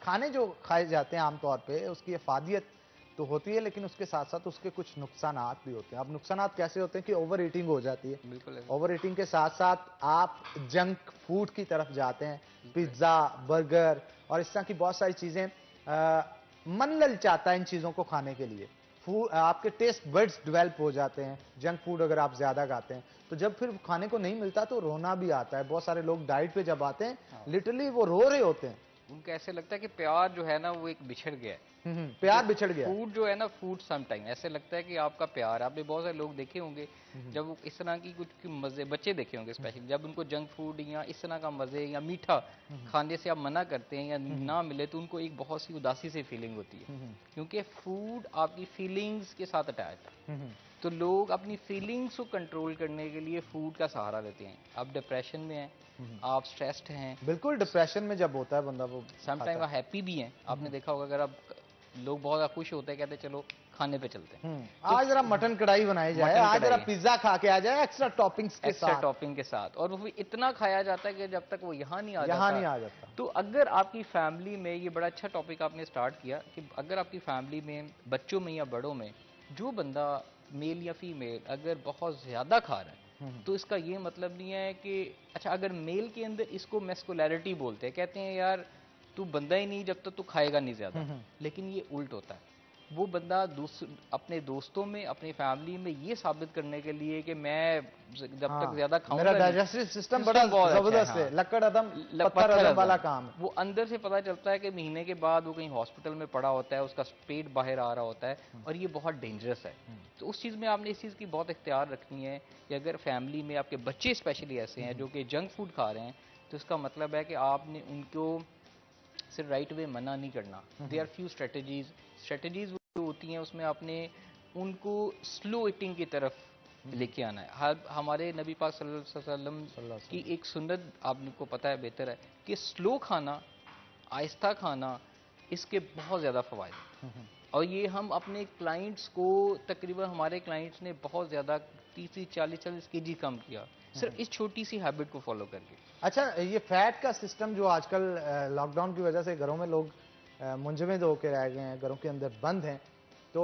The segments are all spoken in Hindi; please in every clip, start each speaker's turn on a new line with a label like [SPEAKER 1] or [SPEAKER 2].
[SPEAKER 1] खाने जो खाए जाते हैं आमतौर पे उसकी अफादियत तो होती है, लेकिन उसके साथ साथ उसके कुछ नुकसानात भी होते हैं। अब नुकसानात कैसे होते हैं कि ओवर ईटिंग हो जाती है।
[SPEAKER 2] बिल्कुल है,
[SPEAKER 1] ओवर ईटिंग के साथ साथ आप जंक फूड की तरफ जाते हैं,
[SPEAKER 2] बिल्कुल है।
[SPEAKER 1] पिज्ज़ा, बर्गर और इस तरह की बहुत सारी चीज़ें। मन ललचाता है इन चीज़ों को खाने के लिए। आपके टेस्ट बड्स डेवलप हो जाते हैं, जंक फूड अगर आप ज़्यादा खाते हैं। तो जब फिर खाने को नहीं मिलता तो रोना भी आता है। बहुत सारे लोग डाइट पे जब आते हैं,
[SPEAKER 2] हाँ,
[SPEAKER 1] लिटरली वो रो रहे होते हैं।
[SPEAKER 2] उनको ऐसे लगता है कि प्यार जो है ना वो एक बिछड़ गया है। क्योंकि
[SPEAKER 1] प्यार बिछड़ गया है।
[SPEAKER 2] फूड जो है ना, फूड सम टाइम ऐसे लगता है कि आपका प्यार, आपने बहुत सारे लोग देखे होंगे जब वो इस तरह की कुछ मजे, बच्चे देखे होंगे स्पेशली, जब उनको जंक फूड या इस तरह का मजे या मीठा खाने से आप मना करते हैं या ना मिले तो उनको एक बहुत सी उदासी सी फीलिंग होती है, क्योंकि फूड आपकी फीलिंग्स के साथ अटैच है। तो लोग अपनी फीलिंग्स को कंट्रोल करने के लिए फूड का सहारा लेते हैं। आप डिप्रेशन में हैं, आप स्ट्रेस्ड हैं,
[SPEAKER 1] बिल्कुल, डिप्रेशन में जब होता है बंदा वो
[SPEAKER 2] सम
[SPEAKER 1] खाता
[SPEAKER 2] टाइम
[SPEAKER 1] है।
[SPEAKER 2] आप हैप्पी भी हैं। आपने देखा होगा, अगर आप, लोग बहुत ज़्यादा खुश होते हैं, कहते हैं चलो खाने पे चलते हैं, तो
[SPEAKER 1] आज जरा मटन कढ़ाई बनाई जाए,
[SPEAKER 2] मटन
[SPEAKER 1] आज जरा
[SPEAKER 2] कढ़ाई
[SPEAKER 1] पिज्जा खा के आ जाए एक्स्ट्रा टॉपिंग्स के
[SPEAKER 2] एक्स्ट्रा
[SPEAKER 1] साथ।
[SPEAKER 2] टॉपिंग के साथ, और वो भी इतना खाया जाता है कि जब तक वो यहाँ नहीं आ
[SPEAKER 1] यहाँ
[SPEAKER 2] जाता।
[SPEAKER 1] नहीं आ जाता।
[SPEAKER 2] तो अगर आपकी फैमिली में, ये बड़ा अच्छा टॉपिक आपने स्टार्ट किया, कि अगर आपकी फैमिली में, बच्चों में या बड़ों में, जो बंदा मेल या फीमेल अगर बहुत ज़्यादा खा रहा है, तो इसका ये मतलब नहीं है कि, अच्छा, अगर मेल के अंदर इसको मैस्कुलैरिटी बोलते हैं, कहते हैं यार तू बंदा ही नहीं जब तक तू खाएगा नहीं ज़्यादा, लेकिन ये उल्ट होता है। वो बंदा अपने दोस्तों में, अपनी फैमिली में ये साबित करने के लिए कि मैं जब तक
[SPEAKER 1] हाँ,
[SPEAKER 2] ज्यादा
[SPEAKER 1] मेरा
[SPEAKER 2] खाऊंगा नहीं,
[SPEAKER 1] डाइजेस्टिव सिस्टम बड़ा
[SPEAKER 2] सिस्टम बहुत अच्छा है।
[SPEAKER 1] जबरदस्त है,
[SPEAKER 2] हाँ,
[SPEAKER 1] लकड़ अदम पत्थर
[SPEAKER 2] पत्थर
[SPEAKER 1] अदम वाला
[SPEAKER 2] अज़म,
[SPEAKER 1] काम है।
[SPEAKER 2] वो अंदर से पता चलता है कि महीने के बाद वो कहीं हॉस्पिटल में पड़ा होता है, उसका पेट बाहर आ रहा होता है, और ये बहुत डेंजरस है। तो उस चीज़ में आपने इस चीज़ की बहुत इख्तियार रखनी है कि अगर फैमिली में आपके बच्चे स्पेशली ऐसे हैं जो कि जंक फूड खा रहे हैं, तो इसका मतलब है कि आपने उनको सिर्फ राइट वे मना नहीं करना। दे आर फ्यू स्ट्रेटजीज जो होती हैं, उसमें आपने उनको स्लो ईटिंग की तरफ लेके आना है। हमारे नबी पाक सल्लल्लाहु अलैहि वसल्लम की एक सुन्नत आपको पता है, बेहतर है, कि स्लो खाना, आहिस्ता खाना, इसके बहुत ज़्यादा फ़वाइद हैं। और ये हम अपने क्लाइंट्स को, तकरीबन हमारे क्लाइंट्स ने बहुत ज़्यादा 30-40 केजी कम किया सिर्फ इस छोटी सी हैबिट को फॉलो करके।
[SPEAKER 1] अच्छा, ये फैट का सिस्टम जो आजकल लॉकडाउन की वजह से घरों में लोग मुंजमद होकर रह गए हैं, घरों के अंदर बंद हैं, तो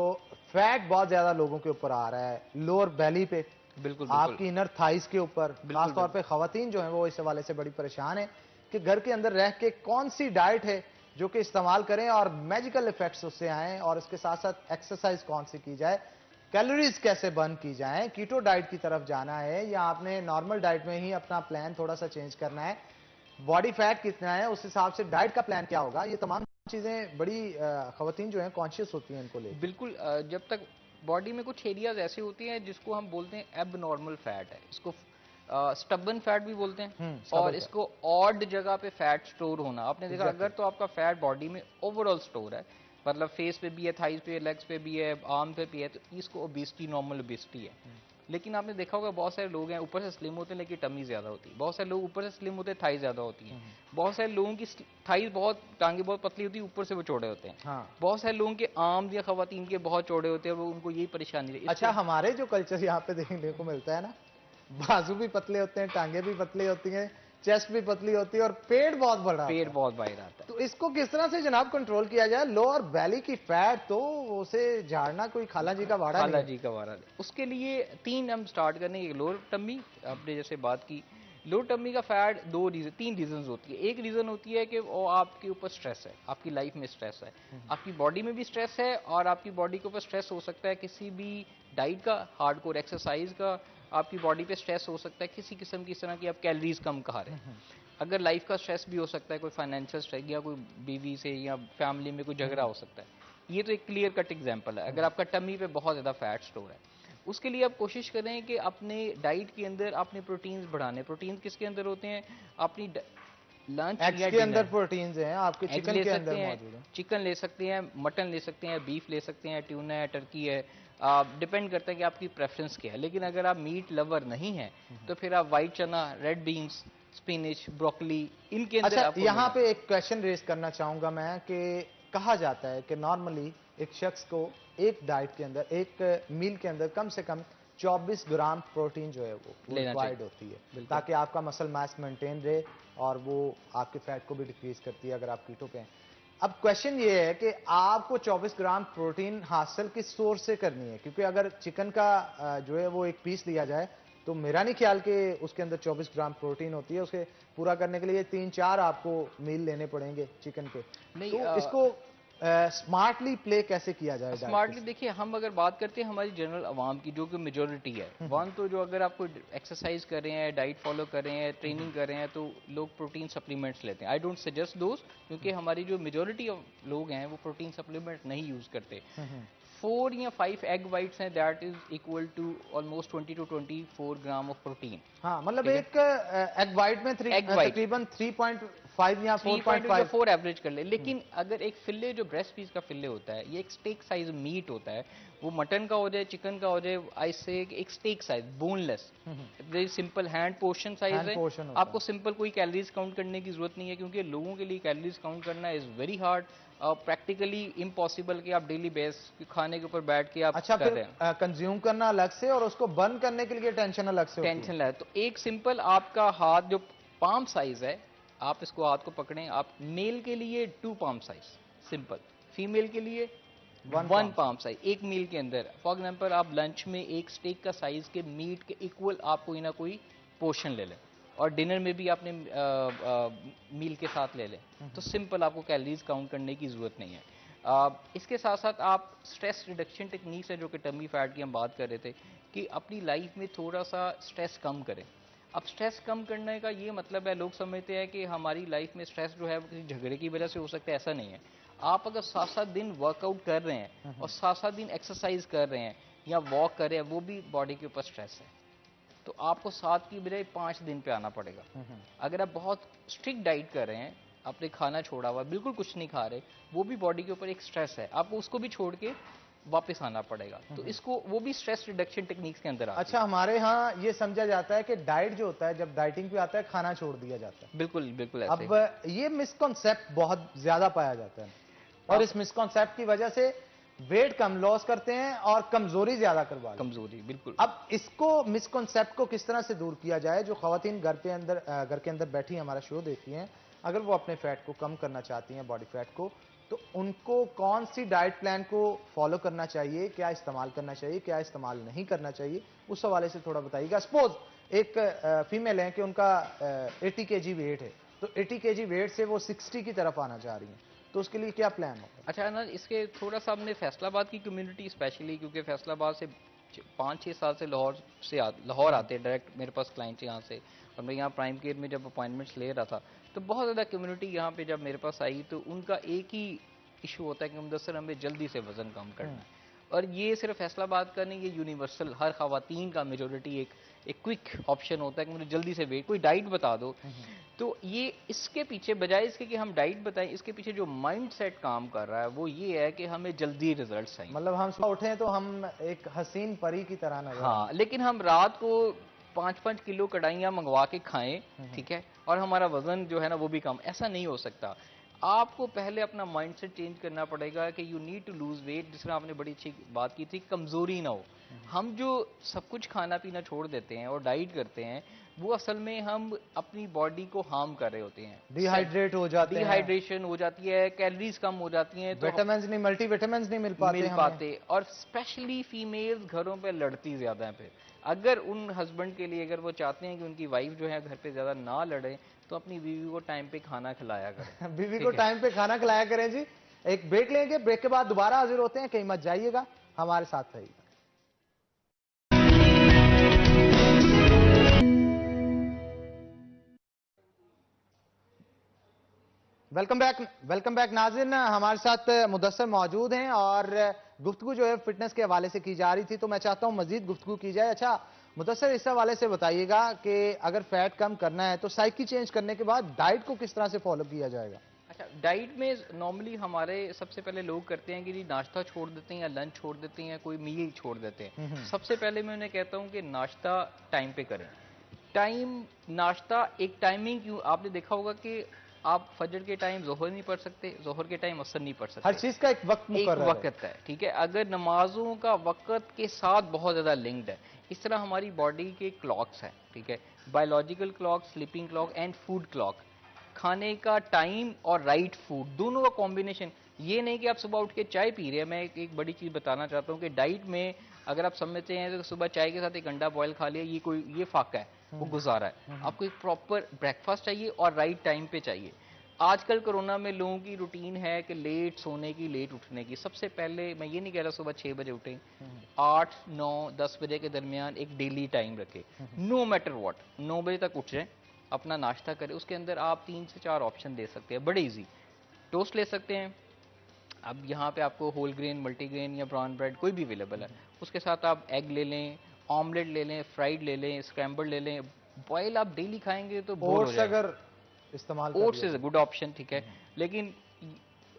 [SPEAKER 1] फैट बहुत ज्यादा लोगों के ऊपर आ रहा है, लोअर बेली पे,
[SPEAKER 2] बिल्कुल बिल्कुल
[SPEAKER 1] आपकी इनर थाइस के ऊपर,
[SPEAKER 2] बिल्कुल
[SPEAKER 1] खासतौर
[SPEAKER 2] बिल्कुल
[SPEAKER 1] पे खवातीन जो हैं वो इस हवाले से बड़ी परेशान है कि घर के अंदर रह के कौन सी डाइट है जो कि इस्तेमाल करें और मैजिकल इफेक्ट्स उससे आएँ, और इसके साथ साथ एक्सरसाइज कौन सी की जाए, कैलोरीज कैसे बर्न की जाए, कीटो डाइट की तरफ जाना है या आपने नॉर्मल डाइट में ही अपना प्लान थोड़ा सा चेंज करना है, बॉडी फैट कितना है उस हिसाब से डाइट का प्लान क्या होगा। ये तमाम चीजें बड़ी खवातीन जो हैं कॉन्शियस होती हैं इनको लेके।
[SPEAKER 2] बिल्कुल। जब तक बॉडी में कुछ एरियाज ऐसी होती हैं जिसको हम बोलते हैं एब नॉर्मल फैट है, इसको स्टबन फैट भी बोलते हैं,
[SPEAKER 1] स्टबल
[SPEAKER 2] और
[SPEAKER 1] फैट।
[SPEAKER 2] इसको ऑड जगह पे फैट स्टोर होना। आपने देखा,
[SPEAKER 1] एग्जैक्टली।
[SPEAKER 2] अगर तो आपका फैट बॉडी में ओवरऑल स्टोर है, मतलब फेस पे भी है, थाइज पे, लेग्स पे भी है, आर्म पे भी है, तो इसको ओबेसिटी, नॉर्मल ओबेसिटी है। लेकिन आपने देखा होगा बहुत सारे लोग हैं ऊपर से स्लिम होते हैं लेकिन टमी ज्यादा होती है, बहुत सारे लोग ऊपर से स्लिम होते हैं, थाई ज्यादा होती हैं, बहुत सारे लोगों की थाई बहुत, टांगे बहुत पतली होती है, ऊपर से वो चौड़े होते हैं,
[SPEAKER 1] हाँ।
[SPEAKER 2] बहुत सारे लोगों के आर्म या खवातीन के बहुत चौड़े होते हैं, वो उनको यही परेशानी है।
[SPEAKER 1] अच्छा,
[SPEAKER 2] इसको
[SPEAKER 1] हमारे जो कल्चर यहाँ पे देखने को मिलता है ना, बाजू भी पतले होते हैं, टांगे भी पतली होती हैं, चेस्ट भी पतली होती है और पेट बहुत बड़ा
[SPEAKER 2] पेट
[SPEAKER 1] आता है।
[SPEAKER 2] बहुत बाहर आता है।
[SPEAKER 1] तो इसको किस तरह से जनाब कंट्रोल किया जाए? लोअर बैली की फैट तो उसे झाड़ना कोई खाला जी का वाड़ा नहीं
[SPEAKER 2] खाला
[SPEAKER 1] है।
[SPEAKER 2] जी का वारा है। उसके लिए तीन हम स्टार्ट करने, एक लोअर टम्मी, आपने जैसे बात की, लोअर टम्मी का फैट तीन रीजन होती है। एक रीजन होती है कि वो आपके ऊपर स्ट्रेस है, आपकी लाइफ में स्ट्रेस है, आपकी बॉडी में भी स्ट्रेस है, और आपकी बॉडी के ऊपर स्ट्रेस हो सकता है किसी भी डाइट का, हार्डकोर एक्सरसाइज का, आपकी बॉडी पे स्ट्रेस हो सकता है किसी किस्म की, इस तरह की आप कैलोरीज कम खा रहे हैं। अगर लाइफ का स्ट्रेस भी हो सकता है, कोई फाइनेंशियल स्ट्रेस, या कोई बीवी से या फैमिली में कोई झगड़ा हो सकता है। ये तो एक क्लियर कट एग्जांपल है। अगर आपका टमी पे बहुत ज़्यादा फैट स्टोर है, उसके लिए आप कोशिश करें कि अपने डाइट के अंदर आपने प्रोटीन्स बढ़ाने। प्रोटीन्स किसके अंदर होते हैं? अपनी लंच
[SPEAKER 1] एग्स
[SPEAKER 2] या
[SPEAKER 1] के अंदर
[SPEAKER 2] डिनर,
[SPEAKER 1] प्रोटीन्स हैं, आपके
[SPEAKER 2] एग्स
[SPEAKER 1] चिकन
[SPEAKER 2] ले
[SPEAKER 1] के
[SPEAKER 2] सकते
[SPEAKER 1] अंदर
[SPEAKER 2] हैं,
[SPEAKER 1] मौजूद हैं।
[SPEAKER 2] चिकन ले सकते हैं, मटन ले सकते हैं, बीफ ले सकते हैं, ट्यूना है, टर्की है, डिपेंड करता है कि आपकी प्रेफरेंस क्या है। लेकिन अगर आप मीट लवर नहीं हैं, तो फिर आप वाइट चना, रेड बीन्स, स्पिनिच, ब्रोकली, इनके अंदर
[SPEAKER 1] अच्छा,
[SPEAKER 2] आपको
[SPEAKER 1] यहाँ
[SPEAKER 2] मिला।
[SPEAKER 1] पे एक क्वेश्चन रेज करना चाहूंगा मैं कि कहा जाता है कि नॉर्मली एक शख्स को एक डाइट के अंदर, एक मील के अंदर कम से कम 24 ग्राम प्रोटीन जो है वो
[SPEAKER 2] लेना चाहिए,
[SPEAKER 1] रिक्वायर्ड होती है,
[SPEAKER 2] बिल्कुल।
[SPEAKER 1] ताकि आपका मसल मास मेंटेन रहे और वो आपके फैट को भी डिक्रीज करती है अगर आप कीटो पे हैं। अब क्वेश्चन ये है कि आपको 24 ग्राम प्रोटीन हासिल किस सोर्स से करनी है, क्योंकि अगर चिकन का जो है वो एक पीस लिया जाए तो मेरा नहीं ख्याल कि उसके अंदर 24 ग्राम प्रोटीन होती है। उसके पूरा करने के लिए 3-4 आपको मील लेने पड़ेंगे चिकन के।
[SPEAKER 2] नहीं,
[SPEAKER 1] तो इसको स्मार्टली प्ले कैसे किया जाए?
[SPEAKER 2] स्मार्टली देखिए, हम अगर बात करते हैं हमारी जनरल आवाम की, जो कि मेजोरिटी है, वन तो जो अगर आपको एक्सरसाइज कर रहे हैं, डाइट फॉलो कर रहे हैं, ट्रेनिंग कर रहे हैं, तो लोग प्रोटीन सप्लीमेंट्स लेते हैं। आई डोंट सजेस्ट दोस्त, क्योंकि हमारी जो मेजोरिटी ऑफ लोग हैं वो प्रोटीन सप्लीमेंट नहीं यूज़ करते। 4 या 5 एग वाइट्स हैं, that is equal to almost 20 to 24 gram of protein.
[SPEAKER 1] हाँ, मतलब
[SPEAKER 2] ठीक है?
[SPEAKER 1] एक एग वाइट में
[SPEAKER 2] एग वाइट
[SPEAKER 1] तकरीबन 3.5 या 4.5
[SPEAKER 2] 4 एवरेज कर ले। लेकिन अगर एक फिले, जो ब्रेस्ट पीस का फिले होता है, ये एक स्टेक साइज मीट होता है, वो मटन का हो जाए, चिकन का हो जाए, आई से एक steak size, boneless, very simple hand portion size है। आपको सिंपल कोई कैलोरीज काउंट करने की जरूरत नहीं है, क्योंकि लोगों के लिए कैलोरीज काउंट करना is very hard, practically impossible कि आप डेली बेस खाने के ऊपर बैठ के आप
[SPEAKER 1] अच्छा
[SPEAKER 2] कर रहे हैं।
[SPEAKER 1] फिर कंज्यूम करना अलग से और उसको बर्न करने के लिए टेंशन अलग से होती है।
[SPEAKER 2] टेंशन है तो एक सिंपल आपका हाथ जो पाम साइज है, आप इसको हाथ को पकड़ें, आप मेल के लिए 2 पाम साइज सिंपल, फीमेल के लिए 1 पाम साइज, एक मील के अंदर। फॉर एग्जाम्पल आप लंच में एक स्टेक का साइज के मीट के इक्वल आप कोई ना कोई पोर्शन ले लें, और डिनर में भी आपने मील के साथ ले लें, तो सिंपल, आपको कैलोरीज काउंट करने की ज़रूरत नहीं है। इसके साथ साथ आप स्ट्रेस रिडक्शन टेक्निक्स है, जो कि टमी फैट की हम बात कर रहे थे, कि अपनी लाइफ में थोड़ा सा स्ट्रेस कम करें। अब स्ट्रेस कम करने का ये मतलब है, लोग समझते हैं कि हमारी लाइफ में स्ट्रेस जो है वो किसी झगड़े की वजह से हो सकता है, ऐसा नहीं है। आप अगर 7-7 दिन वर्कआउट कर रहे हैं और 7-7 दिन एक्सरसाइज कर रहे हैं या वॉक कर रहे हैं, वो भी बॉडी के ऊपर स्ट्रेस है। तो आपको 7 की बजाय 5 दिन पे आना पड़ेगा। अगर आप बहुत स्ट्रिक्ट डाइट कर रहे हैं, आपने खाना छोड़ा हुआ, बिल्कुल कुछ नहीं खा रहे, वो भी बॉडी के ऊपर एक स्ट्रेस है, आपको उसको भी छोड़ के वापस आना पड़ेगा। तो इसको, वो भी स्ट्रेस रिडक्शन टेक्निक्स के अंदर आती है।
[SPEAKER 1] अच्छा, हमारे यहाँ ये समझा जाता है कि डाइट जो होता है, जब डाइटिंग पे आता है, खाना छोड़ दिया जाता है।
[SPEAKER 2] बिल्कुल बिल्कुल ऐसे।
[SPEAKER 1] अब ये मिसकॉन्सेप्ट बहुत ज्यादा पाया जाता है, और इस मिसकॉन्सेप्ट की वजह से वेट कम लॉस करते हैं और कमजोरी ज्यादा करवा लेते हैं।
[SPEAKER 2] कमजोरी, बिल्कुल।
[SPEAKER 1] अब इसको, मिसकॉन्सेप्ट को किस तरह से दूर किया जाए? जो खवातीन घर के अंदर बैठी हमारा शो देखती हैं, अगर वो अपने फैट को कम करना चाहती हैं, बॉडी फैट को, तो उनको कौन सी डाइट प्लान को फॉलो करना चाहिए, क्या इस्तेमाल करना चाहिए, क्या इस्तेमाल नहीं करना चाहिए, उस हवाले से थोड़ा बताइएगा। सपोज एक फीमेल है कि उनका 80 kg वेट है, तो 80 kg वेट से वो 60 की तरफ आना चाह रही हैं, तो उसके लिए क्या प्लान होगा?
[SPEAKER 2] अच्छा ना, इसके थोड़ा सा हमने फैसलाबाद की कम्युनिटी स्पेशली, क्योंकि फैसलाबाद से 5-6 साल से लाहौर आते हैं डायरेक्ट मेरे पास क्लाइंट यहाँ से, और मैं यहाँ प्राइम केयर में जब अपॉइंटमेंट्स ले रहा था, तो बहुत ज़्यादा कम्युनिटी यहाँ पे जब मेरे पास आई, तो उनका एक ही इशू होता है कि मुदस्सर हमें जल्दी से वज़न कम करना है। और ये सिर्फ फैसलाबाद का नहीं, ये यूनिवर्सल, हर खवातीन का मेजोरिटी एक क्विक ऑप्शन होता है कि मुझे जल्दी से वेट, कोई डाइट बता दो। तो ये, इसके पीछे बजाय इसके कि हम डाइट बताएं, इसके पीछे जो माइंड सेट काम कर रहा है वो ये है कि हमें जल्दी रिजल्ट्स आए।
[SPEAKER 1] मतलब हम सुबह उठें तो हम एक हसीन परी की तरह नजर आएं।
[SPEAKER 2] हाँ, लेकिन हम रात को 5-5 किलो कढ़ाइयाँ मंगवा के खाएं, ठीक है, और हमारा वजन जो है ना वो भी कम, ऐसा नहीं हो सकता। आपको पहले अपना माइंडसेट चेंज करना पड़ेगा कि you need to lose weight. जिस तरह आपने बड़ी अच्छी बात की थी, कमजोरी ना हो। हम जो सब कुछ खाना पीना छोड़ देते हैं और डाइट करते हैं, वो असल में हम अपनी बॉडी को हार्म कर रहे होते हैं।
[SPEAKER 1] डिहाइड्रेट हो जाते हैं,
[SPEAKER 2] डिहाइड्रेशन हो जाती है, कैलोरीज कम हो जाती हैं, तो
[SPEAKER 1] विटामिन्स नहीं, मल्टीविटामिन्स नहीं मिल पाते।
[SPEAKER 2] और स्पेशली फीमेल्स घरों पे लड़ती ज्यादा हैं। फिर अगर उन हस्बैंड के लिए, अगर वो चाहते हैं कि उनकी वाइफ जो है घर पे ज्यादा ना लड़े, तो अपनी बीवी को टाइम पे खाना खिलाया करें।
[SPEAKER 1] बीवी को टाइम पे खाना खिलाया करें जी। एक ब्रेक लेंगे, ब्रेक के बाद दोबारा हाजिर होते हैं, कहीं मत जाइएगा, हमारे साथ रहिएगा। वेलकम बैक नाज़रीन। हमारे साथ मुदस्सर मौजूद हैं और गुफ्तगू जो है फिटनेस के हवाले से की जा रही थी, तो मैं चाहता हूं मजीद गुफ्तगू की जाए। अच्छा मुदस्सर, इस हवाले से बताइएगा कि अगर फैट कम करना है तो साइकिल चेंज करने के बाद डाइट को किस तरह से फॉलो किया जाएगा?
[SPEAKER 2] अच्छा, डाइट में नॉर्मली हमारे सबसे पहले लोग करते हैं कि जी नाश्ता छोड़ देते हैं या लंच छोड़ देते हैं या कोई मील छोड़ देते हैं। सबसे पहले मैं उन्हें कहता हूं कि नाश्ता टाइम पे करें। नाश्ता एक टाइमिंग, क्यों, आपने देखा होगा कि आप फजर के टाइम जोहर नहीं पढ़ सकते, जोहर के टाइम असर नहीं पढ़ सकते।
[SPEAKER 1] हर चीज का एक वक्त मुकर्रर
[SPEAKER 2] है, ठीक है। अगर नमाजों का वक्त के साथ बहुत ज्यादा लिंक्ड है, इस तरह हमारी बॉडी के क्लॉक्स हैं, ठीक है, biological clock, sleeping clock and food clock. खाने का टाइम और राइट फूड दोनों का कॉम्बिनेशन। ये नहीं कि आप सुबह उठ के चाय पी रहे हैं। मैं एक बड़ी चीज बताना चाहता हूँ कि डाइट में अगर आप समझते हैं तो सुबह चाय के साथ एक अंडा बॉयल खा लिया, ये फाका है, वो गुजारा है। आपको एक प्रॉपर ब्रेकफास्ट चाहिए और राइट टाइम पे चाहिए। आजकल कोरोना में लोगों की रूटीन है कि लेट सोने की, लेट उठने की। सबसे पहले मैं ये नहीं कह रहा सुबह 6 बजे उठें, 8, 9, 10 बजे के दरमियान एक डेली टाइम रखें। नो मैटर व्हाट, 9 बजे तक उठ जाएं, अपना नाश्ता करें। उसके अंदर आप 3 से 4 ऑप्शन दे सकते हैं, बड़े इजी। टोस्ट ले सकते हैं, अब यहाँ पे आपको होल ग्रेन, मल्टीग्रेन या ब्राउन ब्रेड कोई भी अवेलेबल है। उसके साथ आप एग ले लें, ऑमलेट ले लें, फ्राइड ले लें, स्क्रैम्बल ले लें। बॉयल आप डेली खाएंगे तो बोर हो
[SPEAKER 1] ओट्स
[SPEAKER 2] जाएगा।
[SPEAKER 1] अगर इस्तेमाल कर
[SPEAKER 2] ओट्स
[SPEAKER 1] लिया
[SPEAKER 2] इज अ
[SPEAKER 1] जाए।
[SPEAKER 2] गुड ऑप्शन, ठीक है, लेकिन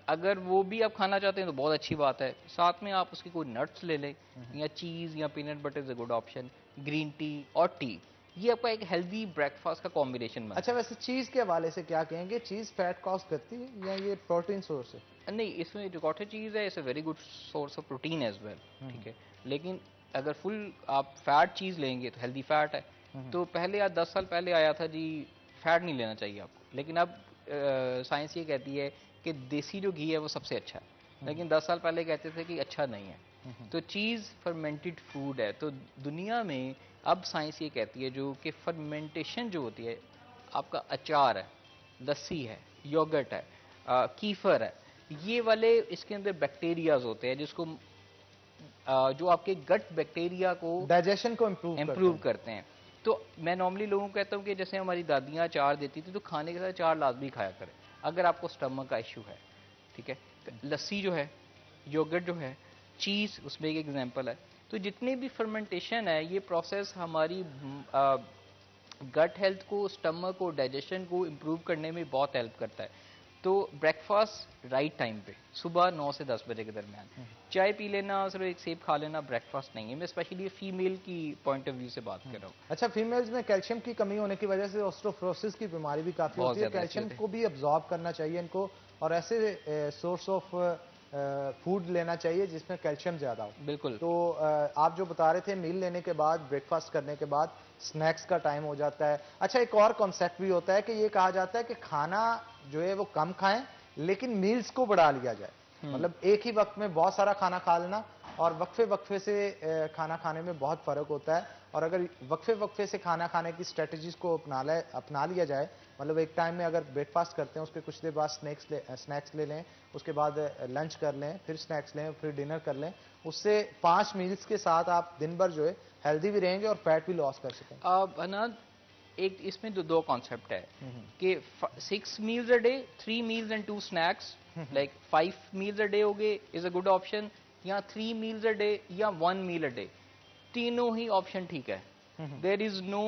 [SPEAKER 2] अगर वो भी आप खाना चाहते हैं तो बहुत अच्छी बात है। साथ में आप उसकी कोई नट्स ले लें, या चीज या peanut butter is a good option. Green tea और टी, ये आपका एक हेल्दी ब्रेकफास्ट का कॉम्बिनेशन बनता
[SPEAKER 1] अच्छा, वैसे चीज के हवाले से क्या कहेंगे? चीज फैट कॉज करती है या ये प्रोटीन सोर्स है?
[SPEAKER 2] नहीं, इसमें जो कॉटेज चीज है, it's a very good source of protein as well, ठीक है, लेकिन अगर फुल आप फैट चीज लेंगे तो हेल्दी फैट है। तो पहले या 10 साल पहले आया था जी फैट नहीं लेना चाहिए आपको, लेकिन अब साइंस ये कहती है कि देसी जो घी है वो सबसे अच्छा है। लेकिन 10 साल पहले कहते थे कि अच्छा नहीं है। तो चीज फर्मेंटेड फूड है। तो दुनिया में अब साइंस ये कहती है जो कि फर्मेंटेशन जो होती है, आपका अचार है, लस्सी है, योगर्ट है, कीफर है, ये वाले इसके अंदर बैक्टीरियाज होते हैं जिसको जो आपके गट बैक्टीरिया को
[SPEAKER 1] डाइजेशन को इम्प्रूव
[SPEAKER 2] इम्प्रूव करते हैं। तो मैं नॉर्मली लोगों को कहता हूँ कि जैसे हमारी दादियाँ अचार देती थी, तो खाने के साथ अचार लाजमी खाया करें अगर आपको स्टमक का इश्यू है, ठीक है। लस्सी जो है, योगर्ट जो है, चीज़ उसमें एक एग्जांपल है। तो जितने भी फर्मेंटेशन है, ये प्रोसेस हमारी गट हेल्थ को, स्टमक को, डाइजेशन को इम्प्रूव करने में बहुत हेल्प करता है। तो ब्रेकफास्ट राइट टाइम पे, सुबह 9 से 10 बजे के दरमियान। चाय पी लेना, सिर्फ एक सेब खा लेना ब्रेकफास्ट नहीं है। मैं स्पेशली फीमेल की पॉइंट ऑफ व्यू से बात कर रहा हूँ।
[SPEAKER 1] अच्छा, फीमेल्स में कैल्शियम की कमी होने की वजह से ऑस्टियोपोरोसिस की बीमारी भी काफी
[SPEAKER 2] बहुत
[SPEAKER 1] होती है।
[SPEAKER 2] ज़्यादा ऐसी
[SPEAKER 1] कैल्शियम
[SPEAKER 2] होती है।
[SPEAKER 1] को भी अब्जॉर्ब करना चाहिए इनको, और ऐसे सोर्स ऑफ फूड लेना चाहिए जिसमें कैल्शियम ज्यादा हो।
[SPEAKER 2] बिल्कुल।
[SPEAKER 1] तो आप जो बता रहे थे, मील लेने के बाद, ब्रेकफास्ट करने के बाद स्नैक्स का टाइम हो जाता है। अच्छा, एक और कॉन्सेप्ट भी होता है कि ये कहा जाता है कि खाना जो है वो कम खाएं, लेकिन मील्स को बढ़ा लिया जाए। मतलब एक ही वक्त में बहुत सारा खाना खा लेना और वक्फे वक्फे से खाना खाने में बहुत फर्क होता है। और अगर वक्फे वक्फे से खाना खाने की स्ट्रेटजीज को अपना लिया जाए, मतलब एक टाइम में अगर ब्रेकफास्ट करते हैं, उसके कुछ देर बाद स्नैक्स ले लें, उसके बाद लंच कर लें, फिर स्नैक्स लें, फिर डिनर कर लें, उससे 5 मील्स के साथ आप दिन भर जो है हेल्दी भी रहेंगे और फैट भी लॉस कर सकेंगे।
[SPEAKER 2] अब ना एक इसमें दो कॉन्सेप्ट है कि 6 meals a day, 3 meals and 2 snacks, like 5 meals a day हो गए इज अ गुड ऑप्शन, या 3 मील्स अ डे या 1 मील अ डे। तीनों ही ऑप्शन ठीक है। There is no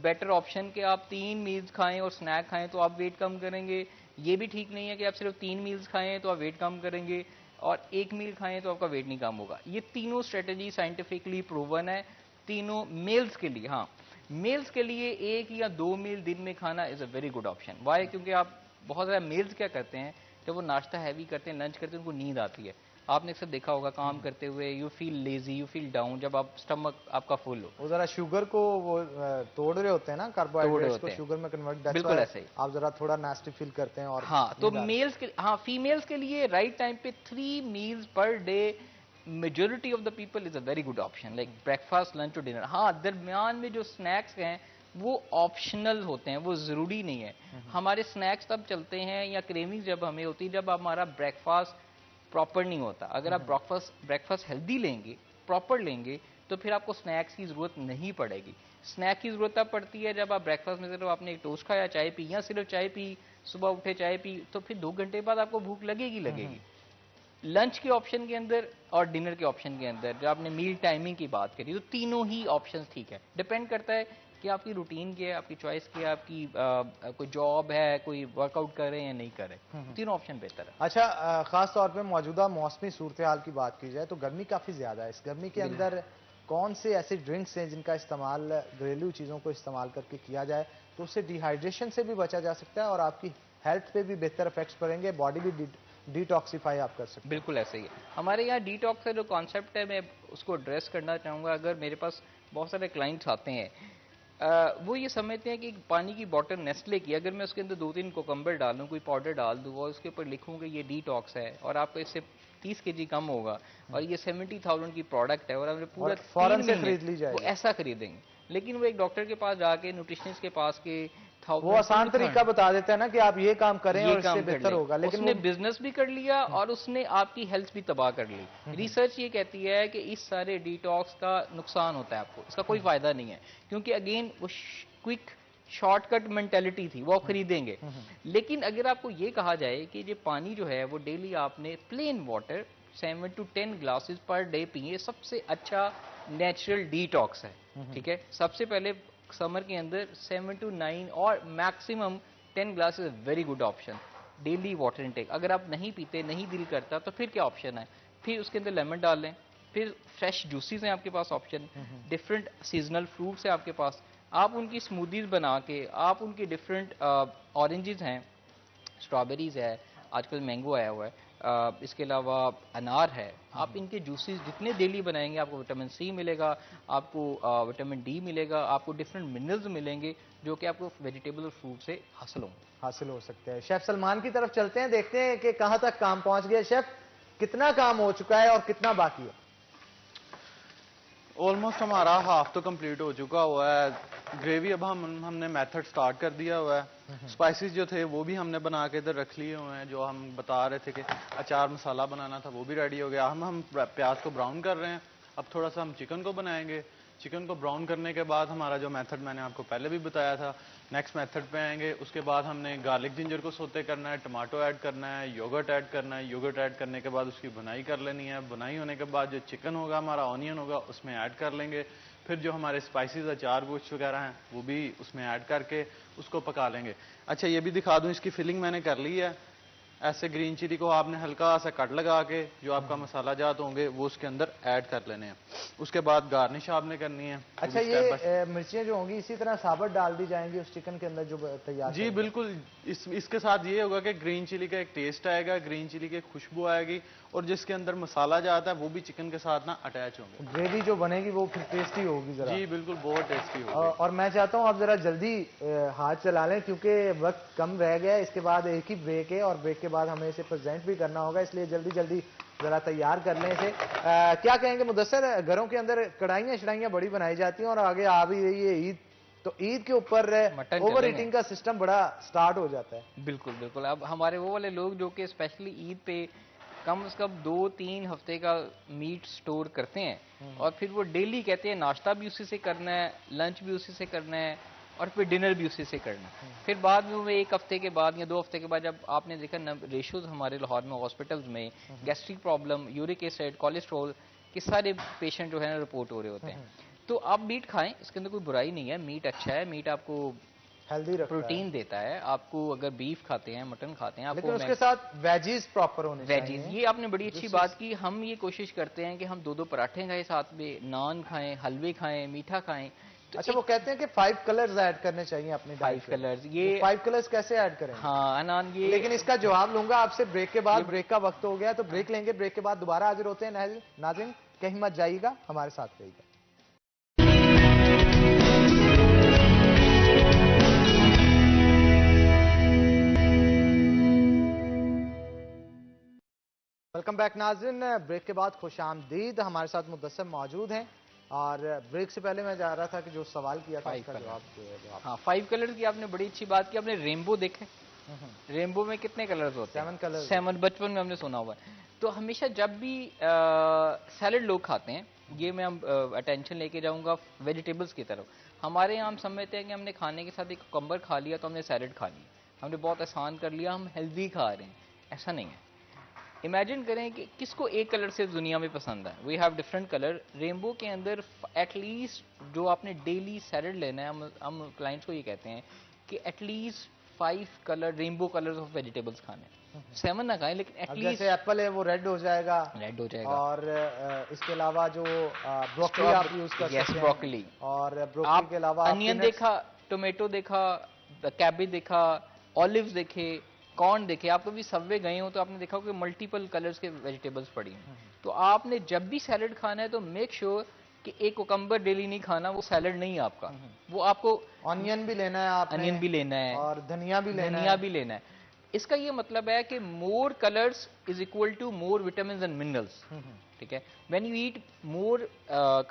[SPEAKER 2] better option कि आप 3 मील्स खाएं और स्नैक खाएं तो आप वेट कम करेंगे। ये भी ठीक नहीं है कि आप सिर्फ 3 मील्स खाएं तो आप वेट कम करेंगे, और 1 मील खाएं तो आपका वेट नहीं कम होगा। ये तीनों स्ट्रेटेजी साइंटिफिकली प्रूवन है, तीनों मेल्स के लिए। हाँ, मेल्स के लिए 1 या 2 मील दिन में खाना is a very good option. Why? क्योंकि आप बहुत ज़्यादा मेल्स क्या करते हैं, जब वो नाश्ता हैवी करते हैं, लंच करते हैं, उनको नींद आती है। आपने अक्सर देखा होगा काम करते हुए, you feel lazy, you feel down जब आप स्टमक आपका फुल हो।
[SPEAKER 1] वो जरा शुगर को वो तोड़ रहे होते हैं ना,
[SPEAKER 2] तोड़ रहे
[SPEAKER 1] कार्बोहाइड्रेट्स को
[SPEAKER 2] होते हैं,
[SPEAKER 1] शुगर में कन्वर्ट, दैट्स
[SPEAKER 2] बिल्कुल
[SPEAKER 1] व्हाई
[SPEAKER 2] ऐसे ही।
[SPEAKER 1] आप जरा थोड़ा नास्टी फील करते हैं और
[SPEAKER 2] हाँ, तो
[SPEAKER 1] नींद आ रही
[SPEAKER 2] मेल्स के, हाँ, फीमेल्स के लिए राइट टाइम पे 3 meals per day majority of the people is a very good option, like breakfast, lunch और डिनर। हाँ, दरमियान में जो स्नैक्स हैं वो ऑप्शनल होते हैं, वो जरूरी नहीं है। हमारे स्नैक्स तब चलते हैं या क्रेविंग जब हमें होती है जब हमारा ब्रेकफास्ट प्रॉपर नहीं होता। अगर आप ब्रेकफास्ट हेल्दी लेंगे, प्रॉपर लेंगे, तो फिर आपको स्नैक्स की जरूरत नहीं पड़ेगी। स्नैक की जरूरत तब पड़ती है जब आप ब्रेकफास्ट में सिर्फ आपने एक टोस्ट खाया, चाय पी, या सिर्फ चाय पी, सुबह उठे चाय पी, तो फिर 2 घंटे बाद आपको भूख लगेगी लगेगी। लंच के ऑप्शन के अंदर और डिनर के ऑप्शन के अंदर जब आपने मील टाइमिंग की बात करी, तो तीनों ही ऑप्शंस ठीक है। डिपेंड करता है कि आपकी रूटीन क्या है, आपकी चॉइस क्या है, आपकी कोई जॉब है, कोई वर्कआउट कर रहे हैं या नहीं कर रहे, तीनों ऑप्शन बेहतर है।
[SPEAKER 1] अच्छा, खास तौर पे मौजूदा मौसमी सूरत हाल की बात की जाए तो गर्मी काफी ज्यादा है। इस गर्मी के अंदर कौन से ऐसे ड्रिंक्स हैं जिनका इस्तेमाल घरेलू चीजों को इस्तेमाल करके किया जाए तो उससे डिहाइड्रेशन से भी बचा जा सकता है और आपकी हेल्थ पे भी बेहतर इफेक्ट्स पड़ेंगे, बॉडी भी डिटॉक्सिफाई आप कर सकते हैं?
[SPEAKER 2] बिल्कुल ऐसे ही है। हमारे यहाँ डिटॉक्स का जो कॉन्सेप्ट है, मैं उसको एड्रेस करना चाहूँगा। अगर मेरे पास बहुत सारे क्लाइंट्स आते हैं वो ये समझते हैं कि पानी की बॉटल नेस्ले की, अगर मैं उसके अंदर 2-3 कोकम्बर डालूं, कोई पाउडर डाल दूँ और उसके ऊपर लिखूँ कि ये डिटॉक्स है और आपको इससे 30 केजी कम होगा और ये 70,000 की प्रोडक्ट है और हमने पूरा
[SPEAKER 1] और फौरन
[SPEAKER 2] 3
[SPEAKER 1] से
[SPEAKER 2] महीने
[SPEAKER 1] खरीद ली
[SPEAKER 2] वो
[SPEAKER 1] जाएगी।
[SPEAKER 2] ऐसा खरीदेंगे। लेकिन वो एक डॉक्टर के पास जाके, न्यूट्रिशनिस्ट के पास के
[SPEAKER 1] वो आसान तरीका बता देता है ना कि आप ये काम करें
[SPEAKER 2] ये
[SPEAKER 1] और इससे
[SPEAKER 2] काम कर
[SPEAKER 1] बेहतर
[SPEAKER 2] ले,
[SPEAKER 1] होगा, लेकिन
[SPEAKER 2] उसने
[SPEAKER 1] वो
[SPEAKER 2] बिजनेस भी कर लिया और उसने आपकी हेल्थ भी तबाह कर ली। रिसर्च ये कहती है कि इस सारे डिटॉक्स का नुकसान होता है आपको, इसका कोई फायदा नहीं है, क्योंकि अगेन वो क्विक शॉर्टकट मेंटेलिटी थी, वो खरीदेंगे। लेकिन अगर आपको ये कहा जाए कि ये पानी जो है वो डेली आपने plain water 7 to 10 glasses per day पिए, सबसे अच्छा नेचुरल डिटॉक्स है। ठीक है, सबसे पहले समर के अंदर 7 to 9 और maximum 10 glasses very good option daily water intake. अगर आप नहीं पीते, नहीं दिल करता, तो फिर क्या ऑप्शन है? फिर उसके अंदर लेमन डाल लें, फिर फ्रेश जूसेस हैं आपके पास ऑप्शन, डिफरेंट सीजनल फ्रूट्स हैं आपके पास, आप उनकी स्मूदीज बना के, आप उनकी डिफरेंट ऑरेंजेस हैं, स्ट्रॉबेरीज है, आजकल मैंगो आया हुआ है, इसके अलावा अनार है, आप इनके जूसेस जितने डेली बनाएंगे आपको विटामिन सी मिलेगा, आपको विटामिन डी मिलेगा, आपको डिफरेंट मिनरल्स मिलेंगे जो कि आपको वेजिटेबल और फ्रूट से हासिल हो
[SPEAKER 1] सकते हैं। शेफ सलमान की तरफ चलते हैं, देखते हैं कि कहां तक काम पहुंच गया। शेफ, कितना काम हो चुका है और कितना बाकी है?
[SPEAKER 3] ऑलमोस्ट हमारा हाफ तो कंप्लीट हो चुका हुआ है। ग्रेवी अब हमने मेथड स्टार्ट कर दिया हुआ है। स्पाइसेस जो थे वो भी हमने बना के इधर रख लिए हुए हैं, जो हम बता रहे थे कि अचार मसाला बनाना था वो भी रेडी हो गया। हम प्याज को ब्राउन कर रहे हैं। अब थोड़ा सा हम चिकन को बनाएंगे। चिकन को ब्राउन करने के बाद हमारा जो मेथड मैंने आपको पहले भी बताया था, नेक्स्ट मेथड पे आएंगे। उसके बाद हमने गार्लिक जिंजर को सोते करना है, टमाटो ऐड करना है, योगर्ट ऐड करना है। योगर्ट ऐड करने के बाद उसकी बुनाई कर लेनी है। बुनाई होने के बाद जो चिकन होगा हमारा, ऑनियन होगा, उसमें ऐड कर लेंगे। फिर जो हमारे स्पाइसेस अचार गोश्त वगैरह हैं वो भी उसमें ऐड करके उसको पका लेंगे। अच्छा, ये भी दिखा दूं, इसकी फिलिंग मैंने कर ली है। ऐसे ग्रीन चिली को आपने हल्का सा कट लगा के जो आपका मसाला जात होंगे वो उसके अंदर ऐड कर लेने हैं। उसके बाद गार्निश आपने करनी है।
[SPEAKER 1] अच्छा, ये मिर्चियां जो होंगी इसी तरह साबुत डाल दी जाएंगी उस चिकन के अंदर जो तैयार?
[SPEAKER 3] जी बिल्कुल। इसके साथ ये होगा कि ग्रीन चिली का एक टेस्ट आएगा, ग्रीन चिली की खुशबू आएगी और जिसके अंदर मसाला जाता है वो भी चिकन के साथ ना अटैच होंगे।
[SPEAKER 1] ग्रेवी जो बनेगी वो फिर टेस्टी होगी जरा।
[SPEAKER 3] जी बिल्कुल, बहुत टेस्टी होगी।
[SPEAKER 1] और मैं चाहता हूँ आप जरा जल्दी हाथ चला लें क्योंकि वक्त कम रह गया है। इसके बाद एक ही ब्रेक है और ब्रेक के बाद हमें इसे प्रेजेंट भी करना होगा, इसलिए जल्दी जल्दी जरा तैयार कर लें इसे। क्या कहेंगे मुदस्सर, घरों के अंदर कढ़ाइयाँ शढ़ाइयाँ बड़ी बनाई जाती हैं और आगे आ भी रही है ईद, तो ईद के ऊपर ओवर ईटिंग का सिस्टम बड़ा स्टार्ट हो जाता है।
[SPEAKER 2] बिल्कुल बिल्कुल। अब हमारे वो वाले लोग जो कि स्पेशली ईद पे कम से कम 2-3 हफ्ते का मीट स्टोर करते हैं और फिर वो डेली कहते हैं नाश्ता भी उसी से करना है, लंच भी उसी से करना है और फिर डिनर भी उसी से करना है। फिर बाद में वो 1 हफ्ते के बाद या 2 हफ्ते के बाद जब आपने देखा रेशोज हमारे लाहौर में हॉस्पिटल्स में gastric problem, uric acid, cholesterol के सारे पेशेंट जो है ना रिपोर्ट हो रहे होते हैं। तो आप मीट खाएं, इसके अंदर कोई बुराई नहीं है, मीट अच्छा है, मीट आपको
[SPEAKER 1] हेल्दी
[SPEAKER 2] प्रोटीन देता है। आपको अगर बीफ खाते हैं, मटन खाते हैं, आपको
[SPEAKER 1] लेकिन उसके साथ वेजीज प्रॉपर होने चाहिए।
[SPEAKER 2] वेजीज, ये आपने बड़ी अच्छी बात की। हम ये कोशिश करते हैं कि हम 2-2 पराठे खाएं, साथ में नान खाएं, हलवे खाएं, मीठा खाएं। तो
[SPEAKER 1] अच्छा, वो कहते हैं कि 5 कलर्स ऐड करने चाहिए अपनी डाइट
[SPEAKER 2] 5 कलर्स, ये
[SPEAKER 1] 5 कलर्स कैसे ऐड करें?
[SPEAKER 2] हाँ अनान, ये
[SPEAKER 1] लेकिन इसका जवाब लूंगा आपसे ब्रेक के बाद। ब्रेक का वक्त हो गया तो ब्रेक लेंगे, ब्रेक के बाद दोबारा हाजिर होते हैं। नाज़रीन कहीं मत जाइएगा, हमारे साथ रहिएगा। वेलकम बैक नाज़रीन, ब्रेक के बाद खुश आमदीद। हमारे साथ मुदस्सर मौजूद हैं और ब्रेक से पहले मैं जा रहा था कि जो सवाल किया था उसका जवाब।
[SPEAKER 2] हाँ, 5 कलर्स की आपने बड़ी अच्छी बात की। आपने रेनबो देखे? रेनबो में कितने कलर्स होते हैं?
[SPEAKER 1] 7 कलर्स।
[SPEAKER 2] 7, बचपन में हमने सुना हुआ है। तो हमेशा जब भी सैलड लोग खाते हैं, ये मैं अटेंशन लेके जाऊंगा वेजिटेबल्स की तरफ। हमारे यहाँ हम समझते हैं कि हमने खाने के साथ एक कुकुम्बर खा लिया तो हमने सैलड खा लिया, हमने बहुत आसान कर लिया, हम हेल्दी खा रहे हैं। ऐसा नहीं है। इमेजिन करें कि किसको एक कलर से दुनिया में पसंद है। We have different colour. Rainbow के अंदर एटलीस्ट जो आपने डेली सैलड लेना है, हम क्लाइंट्स को ये कहते हैं कि at least 5 colour, rainbow colours of vegetables खाने। 7 ना खाएं, लेकिन एटलीस्ट
[SPEAKER 1] जैसे एप्पल है वो रेड हो जाएगा, और इसके अलावा जो ब्रोकली आप यूज कर सकते हैं।
[SPEAKER 2] ब्रोकली,
[SPEAKER 1] और ब्रोकली के अलावा
[SPEAKER 2] अनियन देखा, टोमेटो देखा, कैबेज देखा, ऑलिव्स देखे, कॉर्न देखे। आप कभी सबवे गए हो तो आपने देखा कि मल्टीपल कलर्स के वेजिटेबल्स पड़ी हैं। तो आपने जब भी सैलड खाना है तो मेक श्योर कि एक कोकम्बर डेली नहीं खाना, वो सैलड नहीं है आपका, वो आपको
[SPEAKER 1] ऑनियन भी लेना है आपने,
[SPEAKER 2] अनियन भी लेना है
[SPEAKER 1] और धनिया भी लेना
[SPEAKER 2] धनिया
[SPEAKER 1] है।
[SPEAKER 2] भी लेना है। इसका ये मतलब है कि more colours is equal to more vitamin and minerals, ठीक है। When you eat more